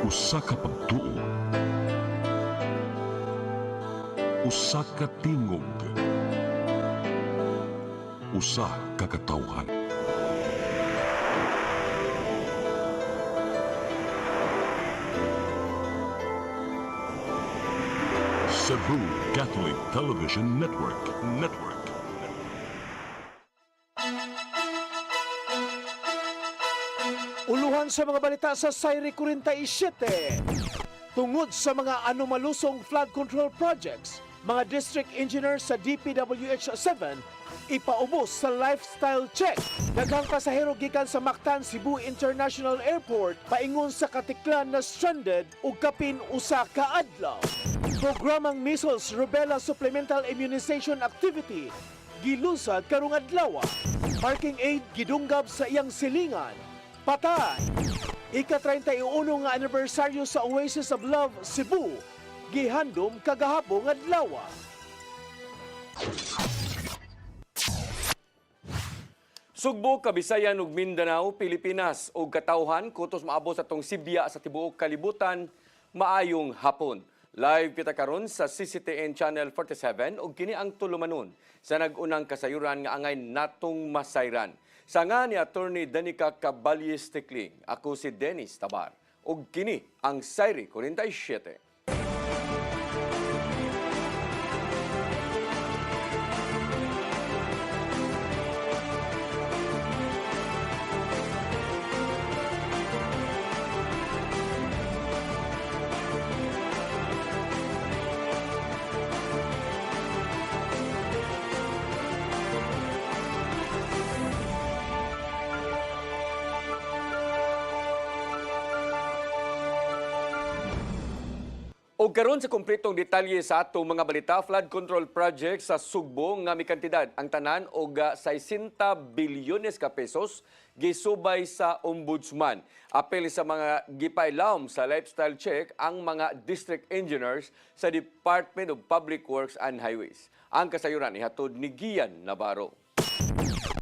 Usa ka pagtuo, usa ka tingog, usa ka katawhan. Cebu Catholic Television Network. Uluhan sa mga balita sa Sayri 47. Tungod sa mga anomalusong flood control projects, mga district engineers sa DPWH 7 ipaubos sa lifestyle check. Daghang pasahero gikan sa Mactan Cebu International Airport paingon sa Katiklan na stranded ug kapin usa ka adlaw. Programang Measles Rubella Supplemental Immunization Activity gilunsad karong adlaw. Parking aid gidunggab sa iyang silingan. Patay! Ika-31 nga anibersaryo sa Oasis of Love, Cebu, gihandom kagahapong adlaw. Sugbo, Kabisayan ug Mindanao, Pilipinas ug katawhan kutos maabot sa tong Sibya sa tibuok kalibutan, maayong hapon. Live kita karon sa CCTN Channel 47 ug kini ang tulumanon sa nag-unang kasayuran nga angay natong masayran. Sa nga ni Attorney Danica Caballes Tikling, ako si Dennis Tabar. Ug kini ang Sayri 47. O karon sa kumpletong detalye sa atong mga balita, flood control project sa Sugbo nga may kantidad ang tanan og 60 bilyones ka pesos gisubay sa ombudsman. Apel sa mga gipailawom sa lifestyle check ang mga district engineers sa Department of Public Works and Highways. Ang kasayuran ihatod ni Gian Navarro.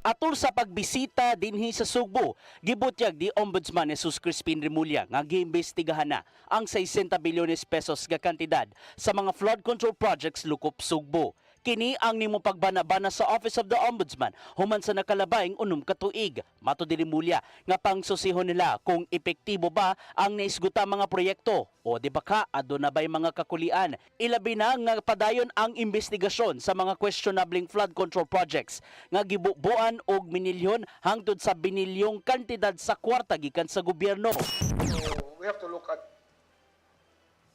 Atol sa pagbisita dinhi sa Sugbo, gibutyag di Ombudsman Jesus Crispin Remulla nga giimbestigahan na ang 60 bilyones pesos nga kantidad sa mga flood control projects lukop Sugbo. Kini ang nimo pagbana-bana sa Office of the Ombudsman human sa nakalabayng 6 ka tuig. Mato di Remulla nga pangsusihon nila kung epektibo ba ang naisguta mga proyekto o di ba ka aduna bay mga kakulian. Ilabi na nga padayon ang investigasyon sa mga questionabling flood control projects nga gibubuan og minilyon hangtod sa binilyong kantidad sa kwarta gikan sa gobyerno. So we have to look at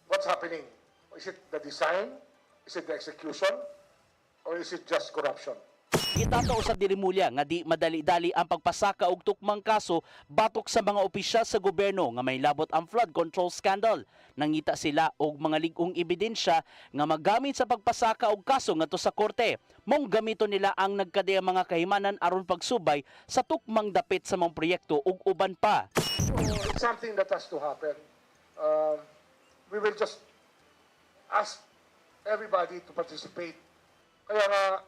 what's happening. Is it the design? Is it the execution? Or is it just corruption? Itataw sa Remulla nga di madali-dali ang pagpasaka og tukmang kaso batok sa mga opisyal sa gobyerno nga may labot ang flood control scandal. Nangita sila og mga ligong ebidensya nga magamit sa pagpasaka og kaso ngadto sa korte. Mong gamiton nila ang nagkadiyang mga kahimanan aron pagsubay sa tukmang dapit sa mga proyekto ug uban pa. So it's something that has to happen. We will just ask everybody to participate. Kaya nga,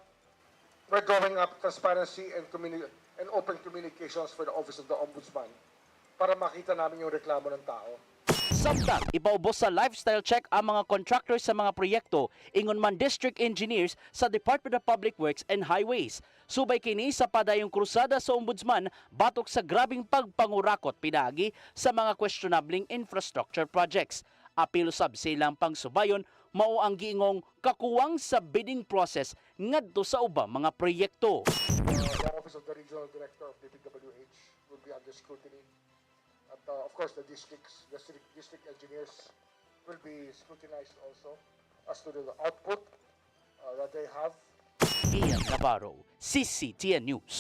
we're drawing up transparency and open communications for the Office of the Ombudsman para makita namin yung reklamo ng tao. Samtang ipaubos sa lifestyle check ang mga contractors sa mga proyekto, ingon man district engineers sa Department of Public Works and Highways. Subay kini sa padayong krusada sa ombudsman batok sa grabing pagpangurakot pinagi sa mga questionabling infrastructure projects. Apil sab silang pangsubayon mao ang giingong kakuwang sa bidding process ngadto sa ubang mga proyekto. The Office of the Regional Director of DPWH will be under scrutiny. At of course, the district engineers will be scrutinized also as to the output that they have. Gian Navarro, CCTN News.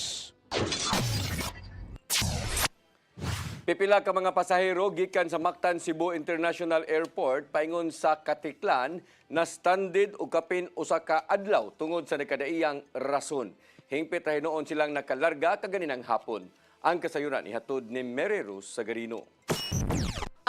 Pipila ka mga pasahero gikan sa Mactan Cebu International Airport paingon sa Katiklan na stranded o kapin usa ka adlaw tungod sa nakadaiyang rason. Hingpit ra hinuon silang nakalarga kaganinang hapon. Ang kasayuran ihatod ni Mary Rose Sagarino.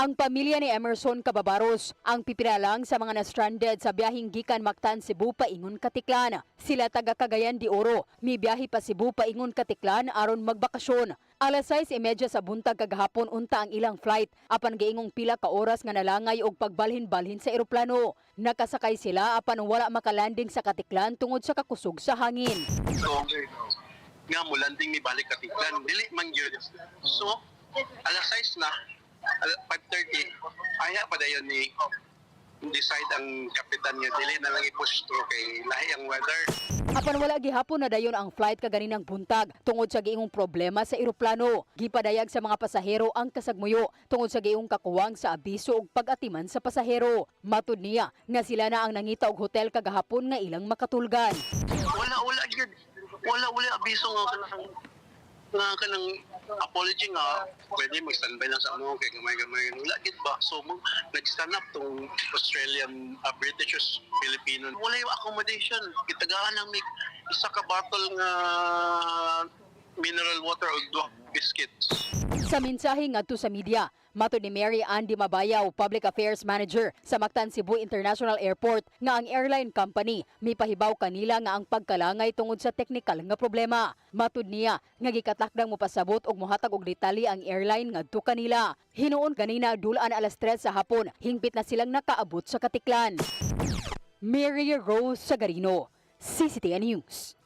Ang pamilya ni Emerson Cababaros ang pipiralang sa mga na-stranded sa biyaheng gikan Mactan, Cebu paingon Katiklan. Sila taga Cagayan de Oro, mi biyahe pa Cebu paingon Katiklan aron magbakasyon. Alas 6:30 sa buntag kagahapon unta ang ilang flight apan giingong pila ka oras nga nalangay og pagbalhin-balhin sa eroplano. Nakasakay sila apan wala makalanding sa Katiklan tungod sa kakusog sa hangin. So, nga mo landing ni balik Katiklan, dili man gyud. So, alas 6 na, 5:30, aya pa dayon ni decide ang kapitan niya, dili na lang i-push through kay lahi ang weather. Apan wala gihapon na dayon ang flight kaganinang buntag tungod sa giingong problema sa eroplano. Gipadayag sa mga pasahero ang kasagmuyo tungod sa giingong kakuwang sa abiso ug pag-atiman sa pasahero. Matud niya nga sila na ang nangita og hotel kagahapon nga ilang makatulgan. Wala gyud. Wala abiso nga kanang apology nga pwede mag-standby lang sa ano kay gamay-gamay wala gid ba so nag-stand up tong Australian British Filipino wala yung accommodation kitagaan lang may isa ka bottle nga mineral water o duha biscuits. Sa mensahe ngadto sa media, matud ni Mary Andy Mabayaw, Public Affairs Manager sa Mactan Cebu International Airport, nga ang airline company may pahibaw kanila nga ang pagkalangay tungod sa teknikal nga problema. Matud niya nga gikatakdang mopasabot og mohatag og detalye ang airline ngadto kanila. Hinuon kanina dulaan alas 3 sa hapon, hingpit na silang nakaabot sa Katiklan. Mary Rose Sagarino, CCTN News.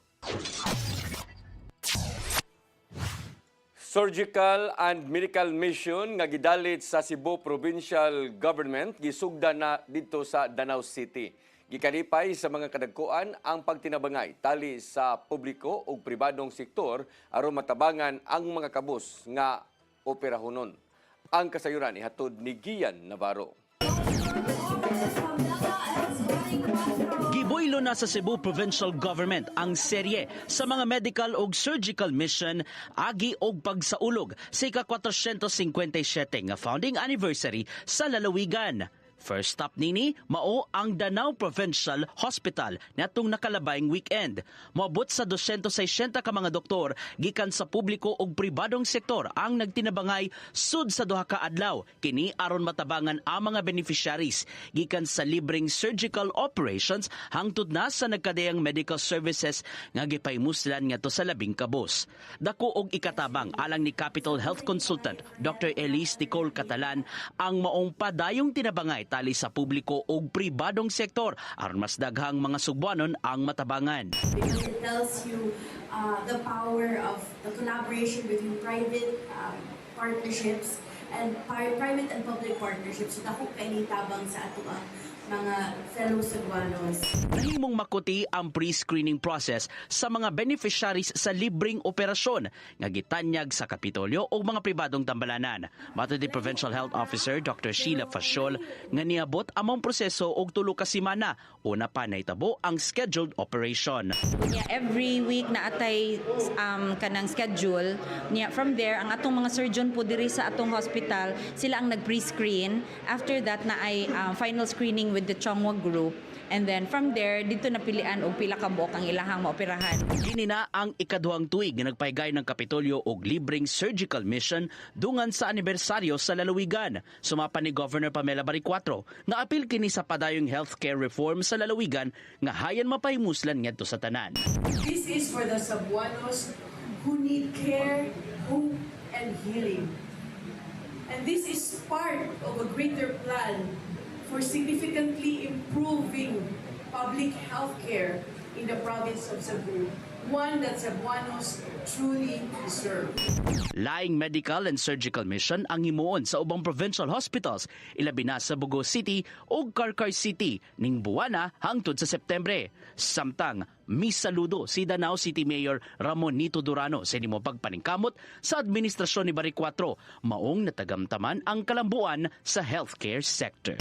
Surgical and medical mission nga gidalit sa Cebu Provincial Government gisugda na dito sa Danau City. Gikalipay sa mga kadagkuan ang pagtinabangay tali sa publiko ug pribadong sektor aron matabangan ang mga kabus nga operahonon. Ang kasayuran ihatod ni Gian Navarro. Giboylo na sa Cebu Provincial Government ang serye sa mga medical ug surgical mission agi og pagsaulog sa ika-457 nga founding anniversary sa lalawigan. First stop nini mao ang Danau Provincial Hospital natong nakalabayng weekend. Moabot sa 260 ka mga doktor gikan sa publiko ug pribadong sektor ang nagtinabangay sud sa duha ka adlaw kini aron matabangan ang mga beneficiaries gikan sa libreng surgical operations hangtod na sa nagkadayang medical services nga gipaymuslan ngadto sa labing kabus. Dako og ikatabang alang ni Capital Health Consultant Dr. Elise Nicole Catalan ang maong padayong tinabangay tali sa publiko ug pribadong sektor aron mas daghang mga Sugbuanon ang matabangan. Because it tells you the power of the collaboration between private partnerships and private and public partnerships. So dako kay nitabang sa ato ang mga fellow Cebuanos. Nahimong makuti ang pre-screening process sa mga beneficiaries sa libreng operasyon nga gitanyag sa Kapitolyo o mga pribadong tambalanan. Matod ni Provincial Health Officer Dr. Sheila Fasiol nga niabot among proseso og 3 ka semana una pa nahitabo ang scheduled operation. Every week na atay kanang schedule niya. From there ang atong mga surgeon po diri sa atong hospital sila ang nag-pre-screen. After that na ay final screening with the Chongwa group. And then from there, dito napilian og pila ka buok ang ilahang maoperahan. Kini na ang ikaduhang tuig nga nagpahigay ng Kapitolyo og libreng surgical mission dungan sa anibersaryo sa lalawigan. Sumapa ni Governor Pamela Baricuatro nga apil kini sa padayong healthcare reform sa lalawigan nga hayan mapahimuslan ngadto sa tanan. This is for the Cebuanos who need care, hope, and healing. And this is part of a greater plan for significantly improving public health care in the province of Cebu, one that Cebuanos truly deserve. Laing medical and surgical mission ang himuon sa ubang provincial hospitals, ilabi na sa Bugo City o Carcar City ning buwana hangtod sa Septembre. Samtang misaludo si Danau City Mayor Ramon Nito Durano sa inimo pagpaningkamot sa administrasyon ni Baricuatro maong natagamtaman ang kalambuan sa healthcare sector.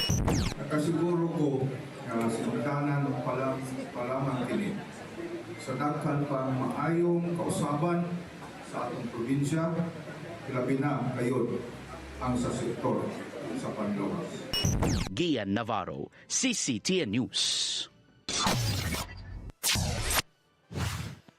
Nakasiguro ko na simultanan palamang kini sa daghan pang maayong kausaban sa atong probinsya, labi na kayon ang sa sektor sa panluwas. Gian Navarro, CCTN News.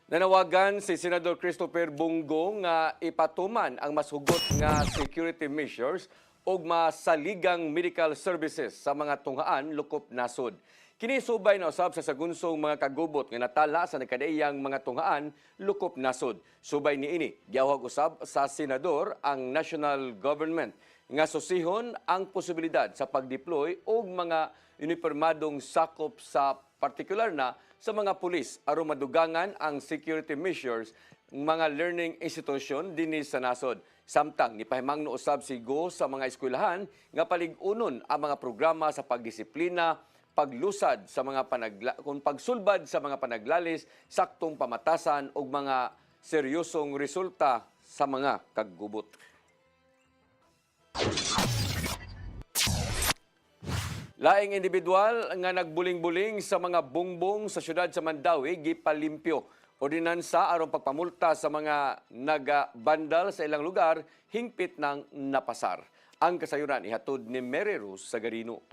Nanawagan si Senador Christopher Bungo nga ipatuman ang mas hugot nga security measures og masaligang medical services sa mga tunghaan lukop nasod. Kini subay na usab sa sagunsong mga kagubot nga natala sa nagkadaiyang mga tunghaan lukop nasod. Subay niini giawhag usab sa senador ang national government nga susihon ang posibilidad sa pagdeploy og mga unipormadong sakop sa partikular na sa mga pulis aron madugangan ang security measures mga learning institution dinhi sa nasod. Samtang nipahimangno usab si Go sa mga eskwelahan nga palig-unon ang mga programa sa pagdisiplina, paglusad sa mga pagsulbad sa mga panaglalis, saktong pamatasan ug mga seryosong resulta sa mga kaggubot. Laing individual nga nagbuling-buling sa mga bungbong sa syudad sa Mandawi gipalimpyo. Ordinansa aron pagpamulta sa mga nagabandal sa ilang lugar hingpit ng napasar. Ang kasayuran ihatod ni Mary Rose Sagarino.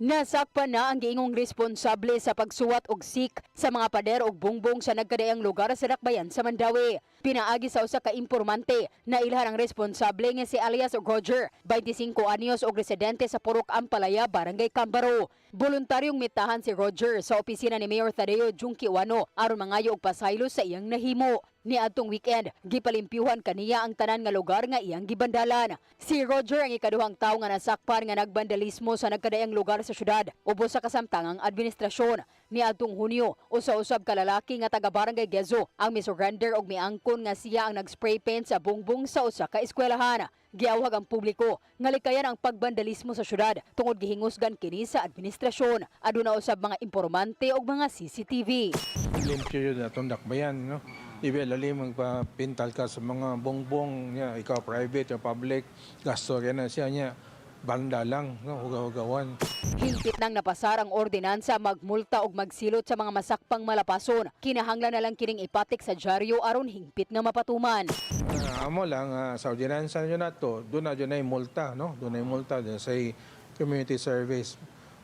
Nasakpan na ang giingong responsable sa pagsuwat og sik sa mga pader og bungbong sa nagkadaiyang lugar sa Dakbayan sa Mandawi. Pinaagi sa usa ka impormante na ilhan ang responsable nga si alias Roger, 25 anyos og residente sa Purok Ampalaya, Barangay Cambaro. Voluntaryong mitahan si Roger sa opisina ni Mayor Tadeo Junquiwano aron mangayo og pasaylo sa iyang nahimo. Niadtong weekend, gipalimpyuhan kaniya ang tanan nga lugar nga iyang gibandalan. Si Roger ang ikaduhang tawo nga nasakpan nga nagbandalismo sa nagkadaiyang lugar sa syudad, ubos sa kasamtangang administrasyon. Niadtong Hunyo, usa-usab ka lalaki nga taga Barangay Gezo ang misurrender og miangkon nga siya ang nagspray paint sa bungbong sa usa ka eskwelahan. Giawhag ang publiko nga likayan ang pagbandalismo sa syudad tungod gihingusgan kini sa administrasyon. Aduna usab mga impormante og mga CCTV. Limpyo yun atong Dakbayan, no? Ibe lalim magpapintal ka sa mga bongbong niya, ikaw private o public, gasto rin na siya niya, banda lang, no? Hugaw-hugawan. Hingpit nang napasar ang ordinansa magmulta og magsilot sa mga masakpang malapason. Kinahanglan na lang kining ipatik sa dyaryo aron hingpit nga mapatuman. Amo lang, sa ordinansa nyo na to, doon na dyan ay multa, no? Doon ay multa dyan sa community service.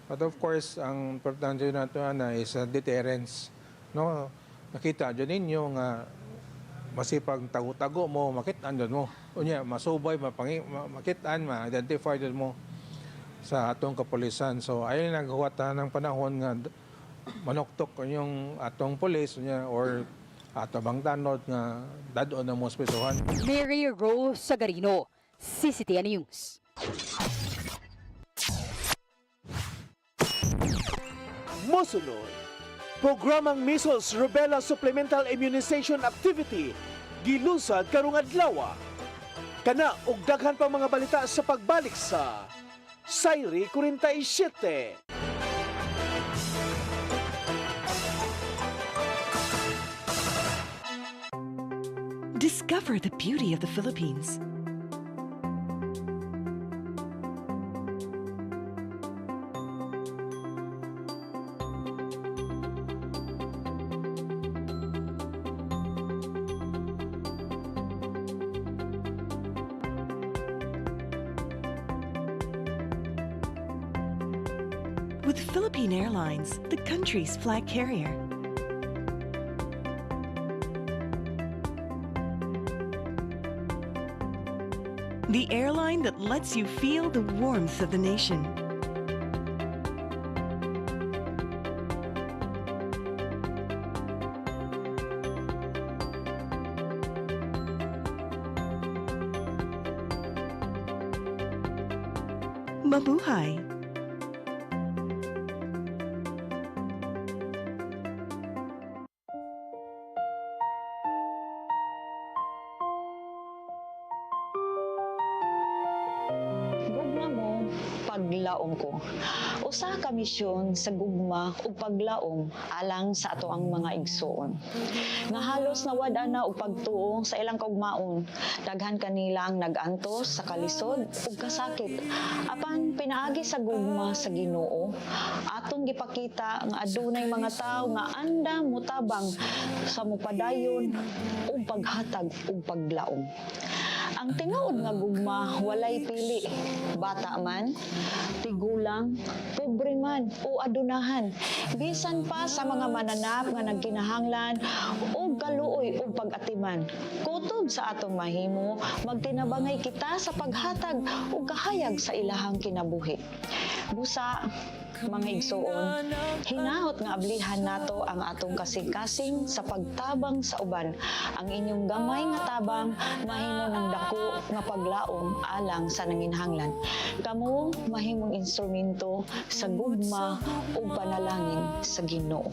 But of course, ang importante na to is deterrence, no? Nakita dyan ninyo nga masipag tago-tago mo, makitaan dyan mo. Unya, masubay, makitaan, ma-identify dyan mo sa atong kapulisan. So, ayun naghuwata ng panahon nga manuktok yung atong pulis or ato bang tanod nga dadon na mo spesuhan. Mary Rose Sagarino, CCTN News. Mosunod, programang Measles Rubella Supplemental Immunization Activity gilusad karong adlaw. Kana og daghan pa mga balita sa pagbalik sa Sayri 47. Discover the beauty of the Philippines. With Philippine Airlines, the country's flag carrier. The airline that lets you feel the warmth of the nation. Mabuhay! Paglaom ko. Usa ka misyon sa gugma ug paglaom alang sa ato ang mga igsoon. Nga halos nawad na og pagtuo sa ilang kaugmaon, daghan kanila ang nag-antos sa kalisod ug kasakit. Apan pinaagi sa gugma sa Ginoo, atong gipakita nga adunay mga tawo nga andam mutabang sa mupadayon ug paghatag ug paglaom. Ang tinuod nga gugma walay pili, bata man, tigulang, pobre man o adunahan. Bisan pa sa mga mananap nga nagkinahanglan o kaluoy o pag-atiman. Kutob sa atong mahimo, magtinabangay kita sa paghatag o kahayag sa ilahang kinabuhi. Busa, mga igsoon, hinahot nga ablihan nato ang atong kasing-kasing sa pagtabang sa uban. Ang inyong gamay nga tabang mahimo ng dako nga paglaom alang sa nanginhanglan. Kamo mahimong instrumento sa gugma o panalangin sa Ginoo.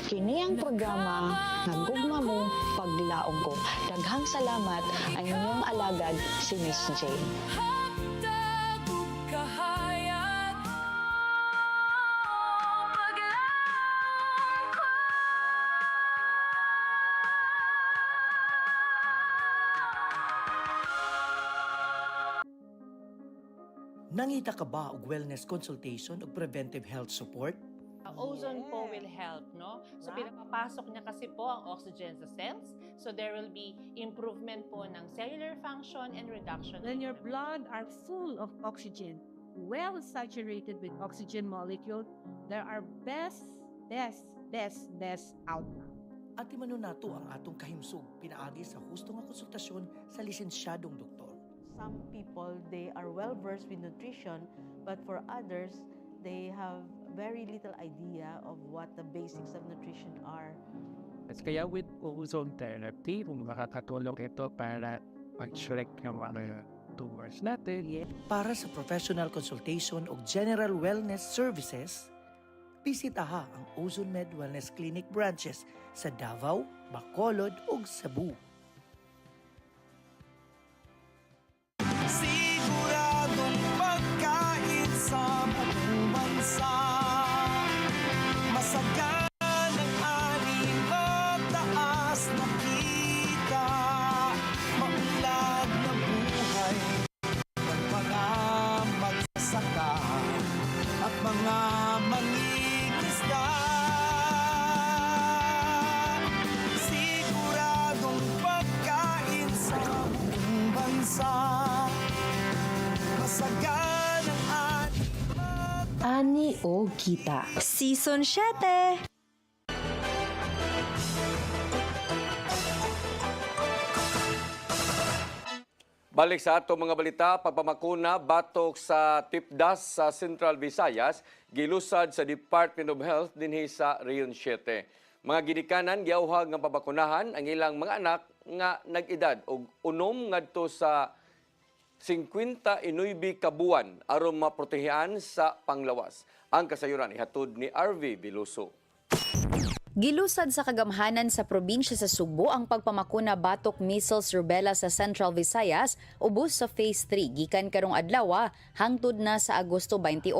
Kini ang programa nga gugma mo paglaom ko. Daghang salamat ang inyong alagad si Miss J. Nangita ka ba og wellness consultation o preventive health support? Ozone po will help, no? So pinapapasok niya kasi po ang oxygen sa cells. So there will be improvement po ng cellular function and reduction. When your blood are full of oxygen, well saturated with oxygen molecule, there are best outcome. At imano nato ang atong kahimsog pinaagi sa husto nga konsultasyon sa lisensyadong doktor. Some people, they are well versed with nutrition, but for others, they have very little idea of what the basics of nutrition are. Kaya with ozone therapy, kung makakatulong ito para mag-shrek yung mga tumors natin. Para sa professional consultation o general wellness services, bisitaha ang Ozone Med Wellness Clinic branches sa Davao, Bacolod ug Cebu. Siguradong pagkain sa buong bansa. Masagan ang ani, mataas na kita. Maulad na buhay ng mga magsasaka at mga mangingisda. Siguradong pagkain sa buong bansa. Masagan ang Ani o Kita. Season 7. Balik sa ato mga balita, pagpamakuna batok sa tipdas sa Central Visayas, gilusad sa Department of Health dinhi sa Region 7. Mga ginikanan giawhag nga pabakunahan ang ilang mga anak nga nag-edad og unom ngadto sa 59 kabuan aron maprotehian sa panglawas. Ang kasayuran ihatod ni RV Biluso. Gilusad sa kagamhanan sa probinsya sa Sugbo ang pagpamakuna batok measles rubella sa Central Visayas ubos sa Phase 3 gikan karong adlaw hangtod na sa Agosto 28.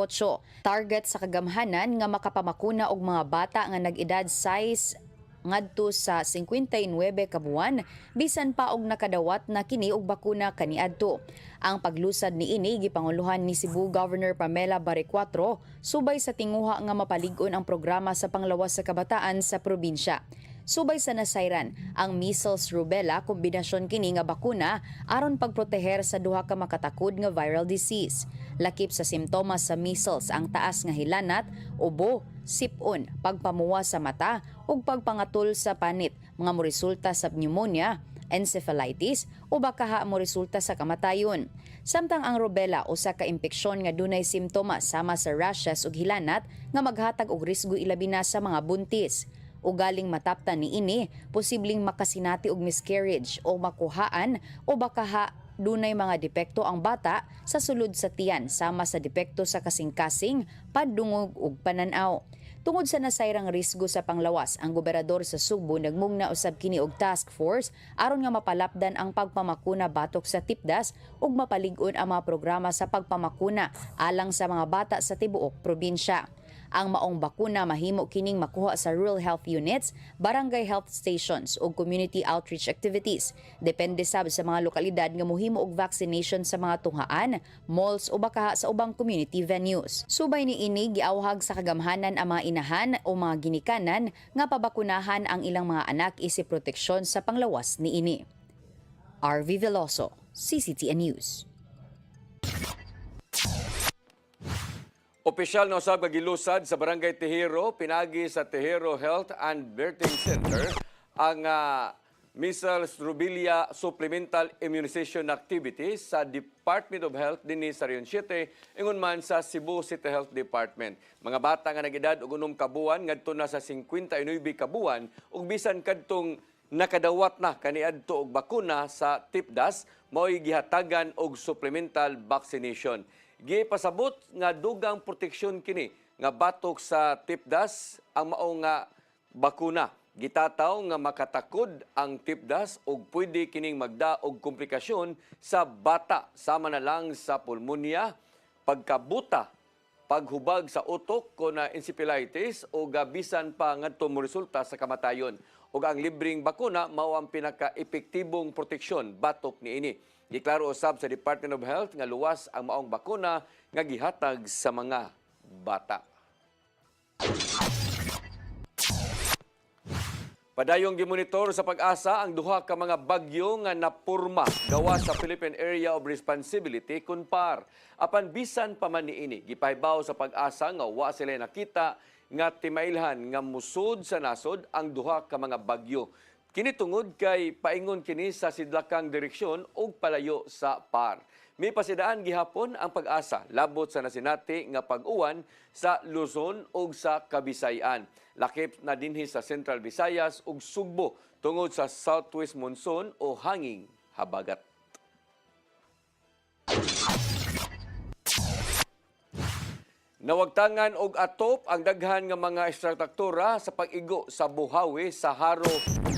Target sa kagamhanan nga makapamakuna og mga bata nga nag-edad size ngadto sa 59 kabuan bisan pa og nakadawat na kini og bakuna kaniadto. Ang paglusad niini gipanguluhan ni Cebu Governor Pamela Barrecuatro subay sa tinguha nga mapalig-on ang programa sa panglawas sa kabataan sa probinsya. Subay sa nasayran, ang measles rubella kombinasyon kini nga bakuna aron pagproteher sa duha ka makatakod nga viral disease. Lakip sa simptomas sa measles ang taas nga hilanat, ubo, sipon, pagpamuwa sa mata ug pagpangatol sa panit, mga moresulta sa pneumonia, encephalitis o bakaha moresulta sa kamatayon. Samtang ang rubella usa ka impeksyon nga dunay simptomas sama sa rashes ug hilanat nga maghatag og risgo ilabi na sa mga buntis. Ugaling mataptan niini, posibleng makasinati og miscarriage o makuhaan o bakaha dunay mga depekto ang bata sa sulod sa tiyan sama sa depekto sa kasing-kasing, padungog ug pananaw. Tungod sa nasayrang risgo sa panglawas, ang gobernador sa Sugbo nagmungna usab kini og task force aron nga mapalapdan ang pagpamakuna batok sa tipdas ug mapalig-on ang mga programa sa pagpamakuna alang sa mga bata sa tibuok probinsya. Ang maong bakuna mahimo kining makuha sa rural health units, barangay health stations ug community outreach activities. Depende sab sa mga lokalidad nga mohimo og vaccination sa mga tunghaan, malls o baka sa ubang community venues. Subay niini giawhag sa kagamhanan ang mga inahan o mga ginikanan nga pabakunahan ang ilang mga anak isip proteksyon sa panglawas niini. RV Veloso, CCTN News. Opisyal na usab gilusad sa Barangay Tejero, pinagi sa Tejero Health and Birthing Center ang measles, rubella supplemental immunization activity sa Department of Health dinhi sa Region 7 ingon man sa Cebu City Health Department. Mga bata nga nag-edad og 6 kabuan ngadto na sa 59 kabuan ug bisan kadtong nakadawat na kaniadto og bakuna sa tipdas mao'y gihatagan og supplemental vaccination. Gipasabot nga dugang proteksyon kini nga batok sa tipdas ang mao nga bakuna. Gitataw nga makatakod ang tipdas ug pwede kining magda og komplikasyon sa bata sama na lang sa pulmonya, pagkabuta, paghubag sa utok ko na encephalitis o gabisan pa ngadto mo resulta sa kamatayon. Ug ang libreng bakuna mao ang pinaka-epektibong proteksyon batok niini. Giklaro usab sa Department of Health nga luwas ang maong bakuna nga gihatag sa mga bata. Padayong gimonitor sa pag-asa ang duha ka mga bagyo nga napurma gawa sa Philippine Area of Responsibility (PAR). Apan bisan pa man niini, gipahibaw sa pag-asa nga wa sila nakita nga timailhan nga musud sa nasod ang duha ka mga bagyo. Kini tungod kay paingon kini sa sidlakang direksyon ug palayo sa PAR. May pasidaan gihapon ang pag-asa labot sa nasinati nga pag-uwan sa Luzon ug sa Kabisayan. Lakip na dinhi sa Central Visayas ug Sugbo tungod sa southwest monsoon o hanging habagat. Nawagtangan og atop ang daghan nga mga estruktura sa pag-igo sa buhawi sa Haro,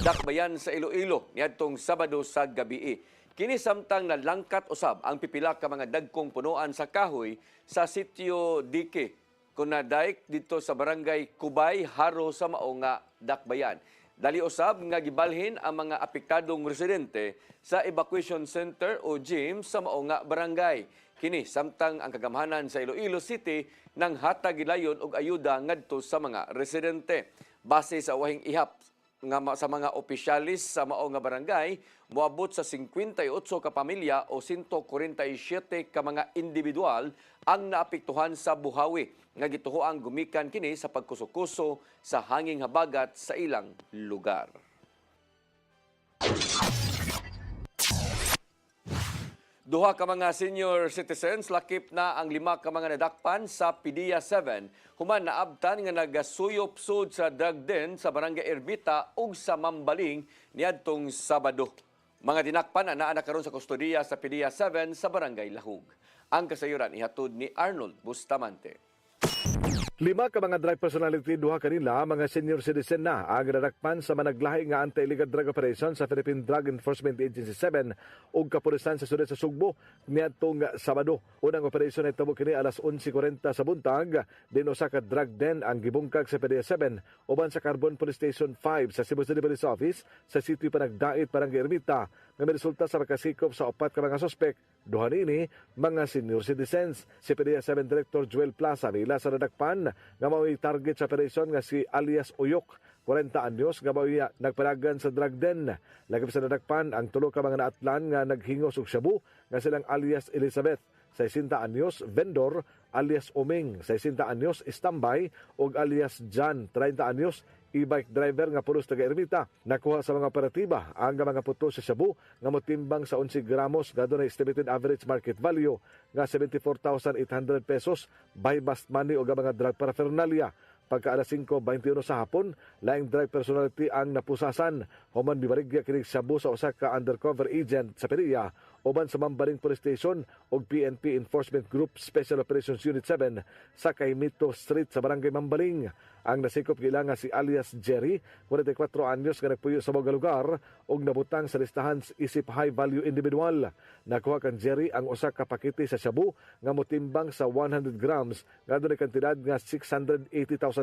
Dakbayan sa Iloilo niadtong Sabado sa gabii. Kini samtang nalangkat usab ang pipila ka mga dagkong punuan sa kahoy sa sitio Dike, Kunadaik dito sa barangay Kubay, Haro sa mao nga Dakbayan. Dali usab nga gibalhin ang mga apektadong residente sa evacuation center o gym sa mao nga barangay. Kini samtang ang kagamhanan sa Iloilo City nang hatag gilayon og ayuda ngadto sa mga residente. Base sa wahing ihap nga sa mga opisyalis sa mao nga barangay, moabot sa 58 ka pamilya o 147 ka mga individual ang naapektuhan sa buhawi nga gituhoang gumikan kini sa pagkuso-kuso sa hanging habagat sa ilang lugar. Duha ka mga senior citizens lakip na ang 5 ka mga nadakpan sa PDEA 7 human naabtan nga nagasuyop-sud sa drug den sa Barangay Ermita ug sa Mambaling niadtong Sabado. Mga dinakpan na naa karon sa kustodiya sa PDEA 7 sa Barangay Lahug. Ang kasayuran ihatod ni Arnold Bustamante. 5 ka mga drug personality, duha kanila mga senior citizen na ang nadakpan sa managlahi nga anti-illegal drug operation sa Philippine Drug Enforcement Agency 7 ug kapulisan sa sudad sa Sugbo niadtong Sabado. Unang operasyon ay tabo kini alas 11:40 sa buntag din usa ka drug den ang gibungkag sa PDEA 7 uban sa Carbon Police Station 5 sa Cebu City Police Office sa sitio Panagdait, Barangay Ermita nga may resulta sa pagkasikop sa 4 ka mga suspek. Duha nini mga senior citizens. Si PDEA 7 Director Joel Plaza nila sa nadakpan nga mao'y target sa operasyon nga si alias Uyok, 40 anyos, nga mao'y nagpanagan sa drug den. Lagip sa nadakpan ang 3 ka mga naatlan nga naghingos og shabu nga silang alias Elizabeth, 60 anyos, vendor, alias Oming, 60 anyos, standby, ug alias John, 30 anyos, e-bike driver nga pulos taga Ermita. Nakuha sa mga operatiba ang mga puto sa shabu nga motimbang sa 11 gramos nga dunay estimated average market value nga 74,800 pesos, buy bust money o mga drug paraphernalia. Pagka alas 5:21 sa hapon, laing drug personality ang napusasan. Human bibarigya kinig shabu sa usa ka undercover agent sa PDEA uban sa Mambaling Police Station ug PNP Enforcement Group Special Operations Unit 7 sa Caimito Street sa Barangay Mambaling. Ang nasikop gila nga si alias Jerry, 44 anyos nga nagpuyo sa mga lugar ug nabutang sa listahan isip high value individual. Nakuha kan Jerry ang usa ka pakete sa shabu nga motimbang sa 100 grams nga dunay kantidad nga 680,000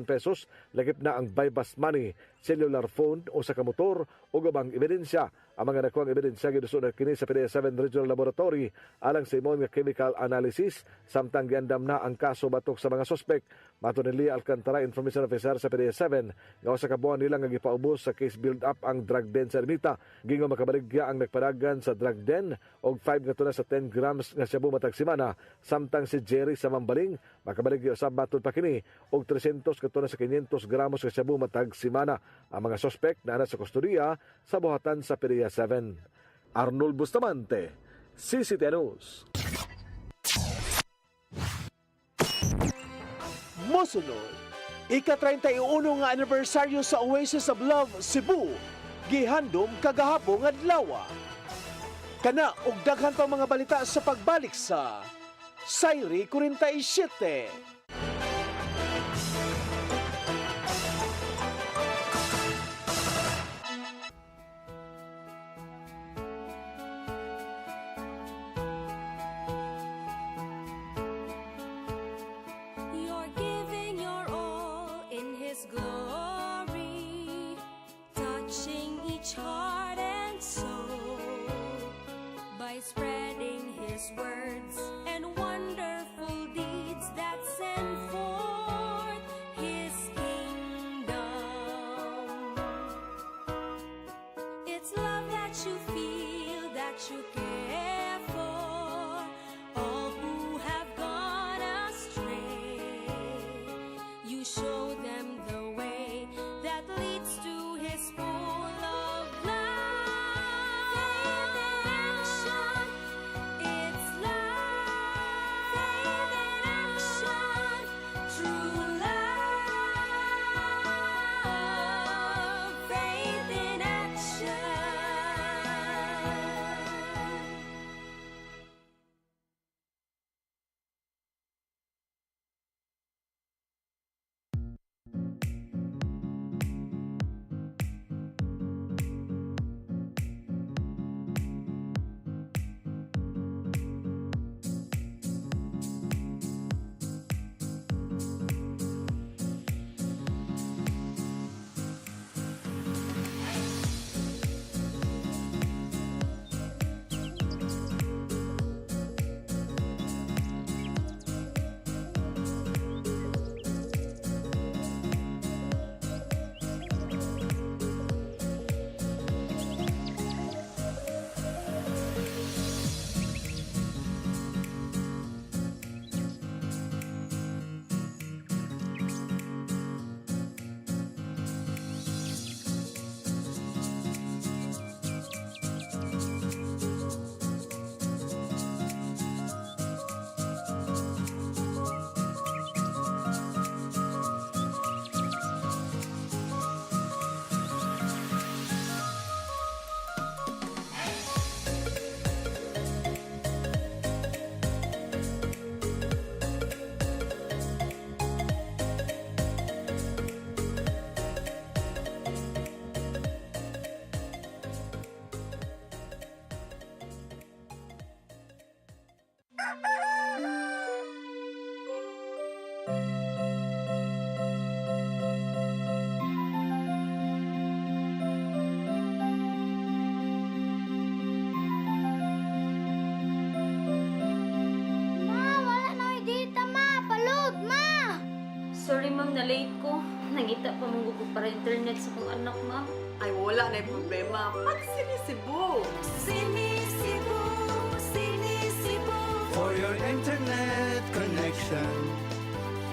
pesos, lagip na ang buy bust money, cellular phone o sa kamotor o gabang ebidensya. Ang mga nakuhang ebidensya gidusod kini sa PDEA 7 Region Regional Laboratory alang sa imong nga chemical analysis samtang giandam na ang kaso batok sa mga suspect. Mato ni Lia Alcantara, Information Officer sa PDEA-7, nga usa ka buwan nila nga gipaubos sa case build-up ang drug den sa Ermita. Gingon makabaligya ang nagpadagan sa drug den og 5 nga tunas sa 10 grams nga shabu matag semana, samtang si Jerry sa Mambaling makabaligya usab batul pa kini og 300 ka tunas sa 500 gramos nga shabu matag semana. Ang mga suspect na sa kustodiya sa buhatan sa PDEA-7. Arnold Bustamante, CCTN News. Mosunod, ika-31 nga anibersaryo sa Oasis of Love Cebu, gihandom kagahapon adlaw. Kana og daghan pa mga balita sa pagbalik sa Sayri 47. Spreading his words and wonderful deeds that send forth his kingdom. It's love that you feel, that you care for all who have gone astray. You show them the way that leads to his full of love. Sorry ma'am, na-late ko. Nangita pa mong ko para internet sa kong anak, ma'am. Ay, wala na problema. Pag Sinisibu! Sinisibu, Sinisibu. For your internet connection.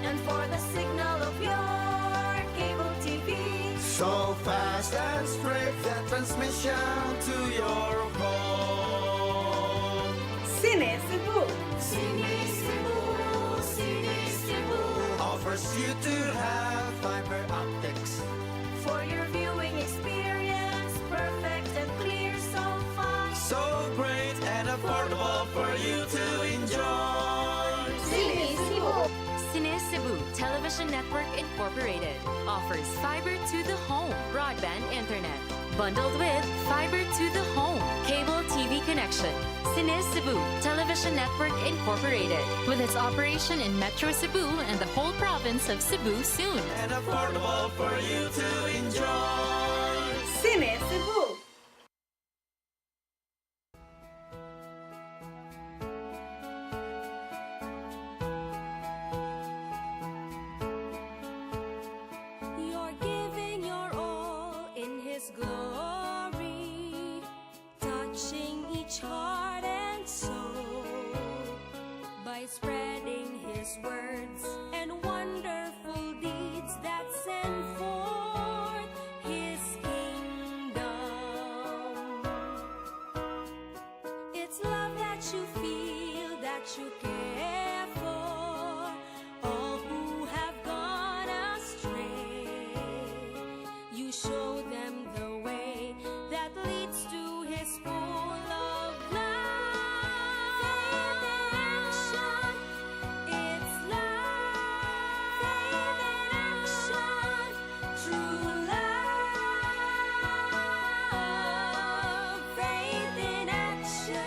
And for the signal of your cable TV. So fast and straight, the transmission to your home. Sinisibu! Sinisibu, Sinisibu. Offers you to have fiber optics. For your viewing experience, perfect and clear, so fine. So great and affordable for you to enjoy. Sinisibu. Sinisibu Television Network Incorporated offers fiber to the home broadband internet. Bundled with fiber to the home cable TV connection. Sinisibu Television Network Incorporated, with its operation in Metro Cebu and the whole province of Cebu soon. And affordable for you to enjoy. Sinisibu! you care for all who have gone astray. You show them the way that leads to His full of love. Faith in action, it's love. Faith in action, true love. Faith in action.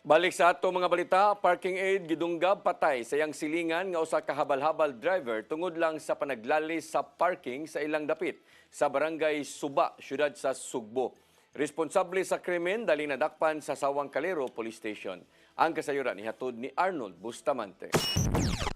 Balik sa ato mga balita, parking aid gidunggab patay sa iyang silingan nga usa ka habal-habal driver tungod lang sa panaglalis sa parking sa ilang dapit sa barangay Suba, siyudad sa Sugbo. Responsable sa krimen dali nadakpan sa Sawang Calero Police Station. Ang kasayuran nihatod ni Arnold Bustamante.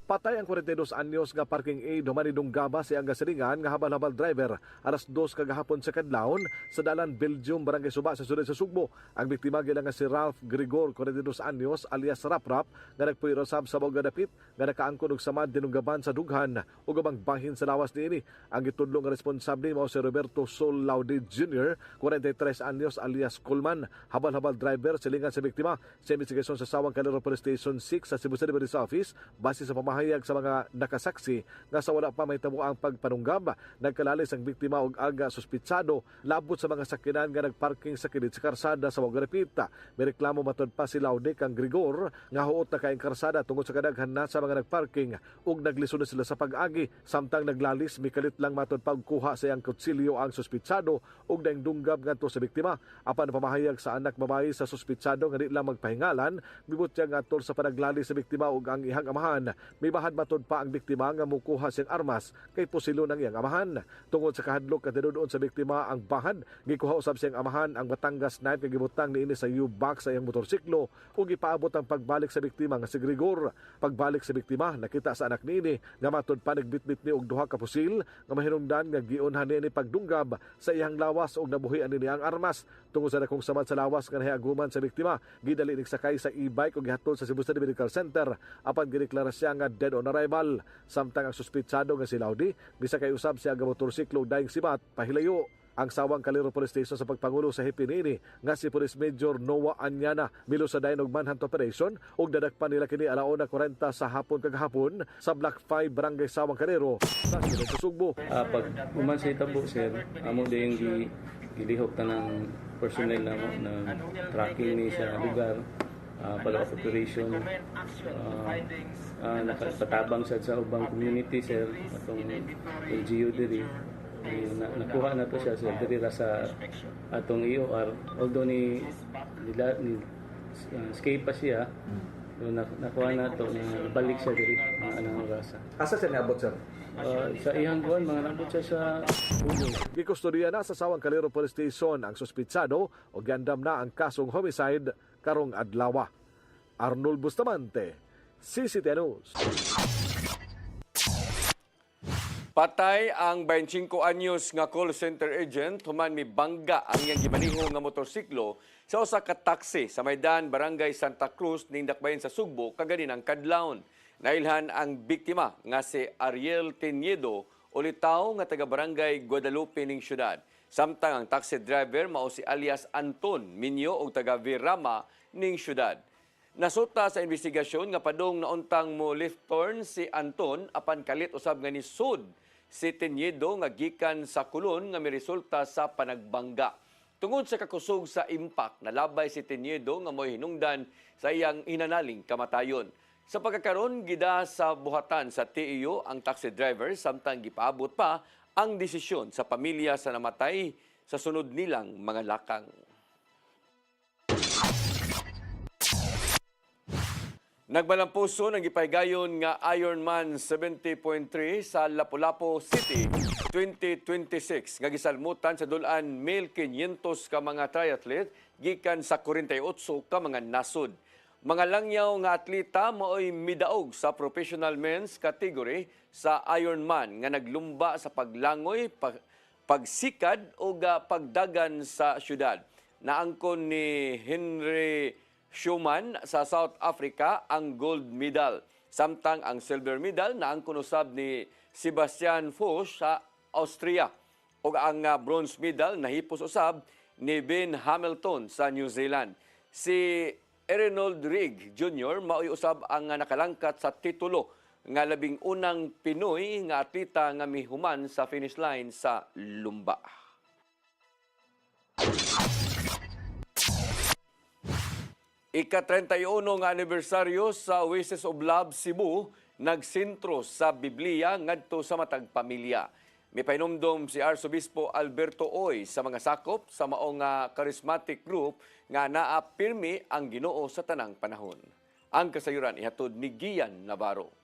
Patay ang 42 anyos nga parking aid human idunggaba sa iyang gasilingan nga habal-habal driver alas 2 kagahapon sa kadlawon sa dalan Belgium, barangay Suba sa sudad sa Sugbo. Ang biktima gila nga si Ralph Grigor, 42 anyos alias Rap-Rap, nga nagpuirosab sa mga dapit nga nakaangkon og samad dinunggaban sa dughan ug ubang bahin sa lawas niini. Ang gitudlo nga responsable mao si Roberto Sol Laude Jr., 43 anyos alias Coleman, habal-habal driver silingan sa biktima sa investigasyon sa Sawang Calero Police Station 6 sa Cebu City Police Office base sa pamahayag sa mga nakasaksi nga sa wala pa may tamo ang pagpanunggab. Nagkalalis ang biktima og aga suspitsado labot sa mga sakinan nga nagparking sa kilid sa karsada sa Wagarapita. May reklamo matod pa si Laude kang Grigor nga huot na kaing karsada tungod sa kadaghan na sa mga nagparking ug naglisod na sila sa pag-agi. Samtang naglalis, mikalit lang matod pagkuha sa iyang kutsilyo ang suspitsado ug naingdunggab ngadto sa biktima. Apan pamahayag sa anak babae sa suspitsado nga di lang magpahingalan, mibutya ngadto sa panaglalis sa biktima ug ang ihang amahan. May bahad matod pa ang biktima nga mukuha siyang armas kay pusilo ng iyang amahan. Tungod sa kahadlok nga tinuod sa biktima ang bahad, gikuha usab siyang amahan ang Batangas knife nga gibutang niini sa U-box sa iyang motorsiklo ug ipaabot ang pagbalik sa biktima nga si Grigor. Pagbalik sa biktima, nakita sa anak niini nga matod pa nagbitbit ni og duha ka pusil nga mahinungdan nga giunhan niini pagdunggab sa iyang lawas ug nabuhian niini ang armas. Tungod sa dakong samad sa lawas nga nahiaguman sa biktima, gidali ning sakay sa e-bike ug gihatod sa Cebu City Medical Center apan gideklara siya nga dead on arrival. Samtang ang suspitsado nga si Laude, bisa kay usab siya nga motorsiklo daing sibat pahilayo. Ang Sawang Calero Police Station sa pagpangulo sa hipinini nga si Police Major Noah Anyana milo sa dayon og manhunt operation ug dadakpan nila kini alauna 40 sa hapon kagahapon sa Block 5 Barangay Sawang Calero sa siyudad sa Sugbo. Pag uman sa itabo sir, amo ding gilihok tanang personnel na tracking ni sa lugar. Follow-up operation, nakapatabang sa ubang community sir, atong LGU diri. Nakuha na to siya sir diri sa atong EOR, although ni escape pa siya. So, nakuha na to na balik siya diri mga anang rasa. Asa siya niabot sir? Sa iyang buwan, mga nabot siya sa Ulo. Gikustodiya na sa Sawang Calero Police Station ang suspitsado o giandam na ang kasong homicide karong adlaw. Arnold Bustamante, CCTV News. Patay ang 25 anyos nga call center agent human mibangga ang iyang gimaniho nga motorsiklo sa usa ka taxi sa Maydan, Barangay Santa Cruz ning dakbayan sa Sugbo kaganinang kadlawon. Nailhan ang biktima nga si Ariel Teniedo o litaw nga taga Barangay Guadalupe ning syudad. Samtang ang taxi driver mao si alias Anton Minyo o taga Virama ning syudad. Nasuta sa investigasyon nga padong nauntang mo left turn si Anton apan kalit usab nga ni sud si Teñedo nga gikan sa kulon nga miresulta sa panagbangga. Tungod sa kakusog sa impact, nalabay si Teñedo nga mo'y hinungdan sa iyang inanaling kamatayon. Sa pagkakaroon, gida sa buhatan sa TEO ang taxi driver samtang gipaabot pa ang desisyon sa pamilya sa namatay sa sunod nilang mga lakang. Nagbalampuso ng gipahigayon nga Ironman 70.3 sa Lapu-Lapu City 2026 nga gisalmutan sa dulan 1,500 ka mga triathlete gikan sa 48 ka mga nasod. Mga langyaw nga atleta mao'y midaog sa professional men's category sa Ironman nga naglumba sa paglangoy, pagsikad o pagdagan sa syudad. Naangkon ni Henry Schumann sa South Africa ang gold medal. Samtang ang silver medal naangkon usab ni Sebastian Foch sa Austria. O ang bronze medal nahipos usab ni Ben Hamilton sa New Zealand. Si Reynold Rigg Jr. mao'y usab ang nakalangkat sa titulo nga labing unang Pinoy nga atleta nga mihuman sa finish line sa lumba. Ika-31 nga anibersaryo sa Oasis of Love Cebu nagsentro sa Biblia ngadto sa matag pamilya. May painumdom si Arsobispo Alberto Oy sa mga sakop sa maong charismatic group nga naapirmi ang Ginoo sa tanang panahon. Ang kasayuran ihatod ni Gian Navarro.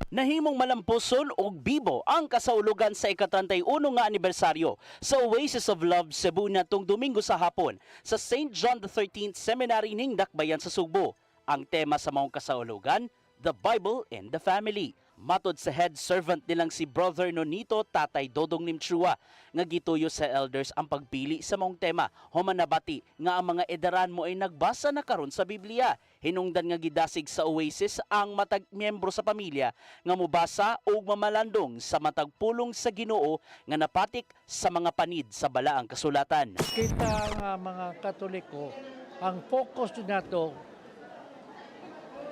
Nahimong malampuson og bibo ang kasaulugan sa ika-31 nga anibersaryo sa Oasis of Love Cebu natong Domingo sa hapon sa St. John the 13th Seminary ning Dakbayan sa Sugbo. Ang tema sa maong kasaulugan, The Bible and the Family. Matod sa head servant nilang si Brother Nonito Tatay Dodong Nimchua nga gituyo sa elders ang pagpili sa maong tema. Human nabati nga ang mga edaran mo ay nagbasa na karon sa Biblia. Hinungdan nga gidasig sa Oasis ang matag miyembro sa pamilya nga mubasa o mamalandong sa matag pulong sa Ginoo nga napatik sa mga panid sa balaang kasulatan. Kita nga mga Katoliko, ang focus nato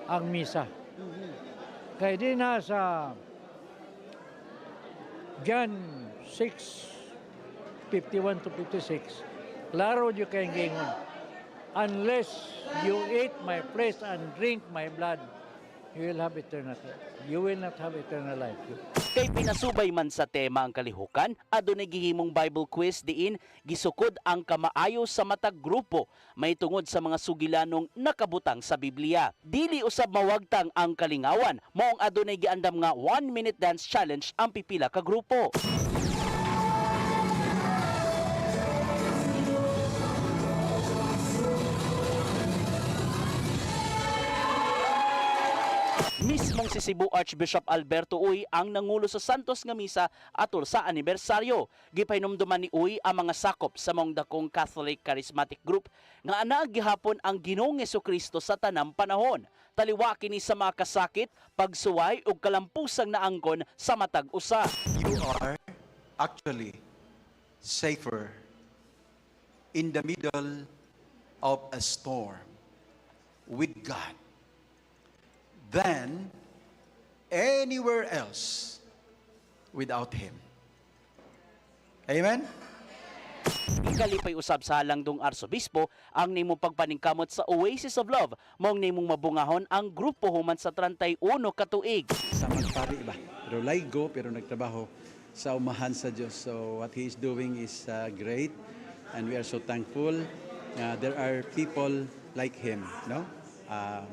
ang misa. Kaya din na sa John 6:51 to 56, klaro nyo kayong gingon, unless you eat my flesh and drink my blood, you will have eternal life. You will not have eternal life. Kay pinasubay man sa tema ang kalihukan, adunay gihimong Bible quiz diin gisukod ang kamaayo sa matag grupo may tungod sa mga sugilanong nakabutang sa Biblia. Dili usab mawagtang ang kalingawan, maong adunay giandam nga 1-minute dance challenge ang pipila ka grupo. Mismong si Cebu Archbishop Alberto Uy ang nangulo sa Santos nga misa atol sa anibersaryo. Gipahinumduman ni Uy ang mga sakop sa maong dakong Catholic Charismatic Group nga anaa gihapon ang Ginoong Hesukristo sa tanang panahon. Taliwa kini sa mga kasakit, pagsuway ug kalampusang naangkon sa matag usa. You are actually safer in the middle of a storm with God than anywhere else without Him. Amen? Ikalipay usab sa halangdong arsobispo ang nimong pagpaningkamot sa Oasis of Love, maong nimong mabungahon ang grupo human sa 31 ka tuig. Sa magpari ba? Pero laygo, pero nagtrabaho sa umahan sa Diyos. So what He is doing is great, and we are so thankful. There are people like Him, no?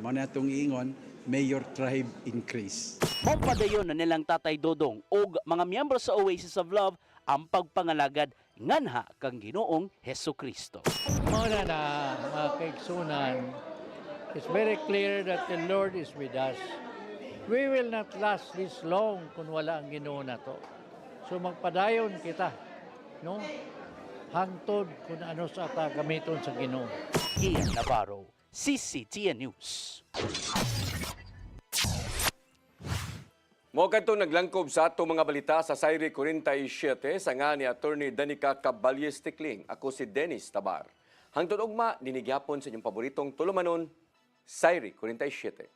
Muna itong iingon, may your tribe increase. Mapadayon na nilang Tatay Dodong o mga miyembro sa Oasis of Love ang pagpangalagad nganha kang Ginoong Hesukristo. Muna na mga kaigsunan, it's very clear that the Lord is with us. We will not last this long kung wala ang Ginoo na to. So magpadayon kita, no? Hangtod kung ano sa gamiton sa Ginoo. Gian Navarro, CCTN News. Mo kadtong naglangkob sa ato mga balita sa Sayri 47 sa nga ni Attorney Danica Caballes Tikling. Ako si Dennis Tabar. Hangtod ugma, dinigyapon sa inyong paboritong tulumanon, Sairi 47.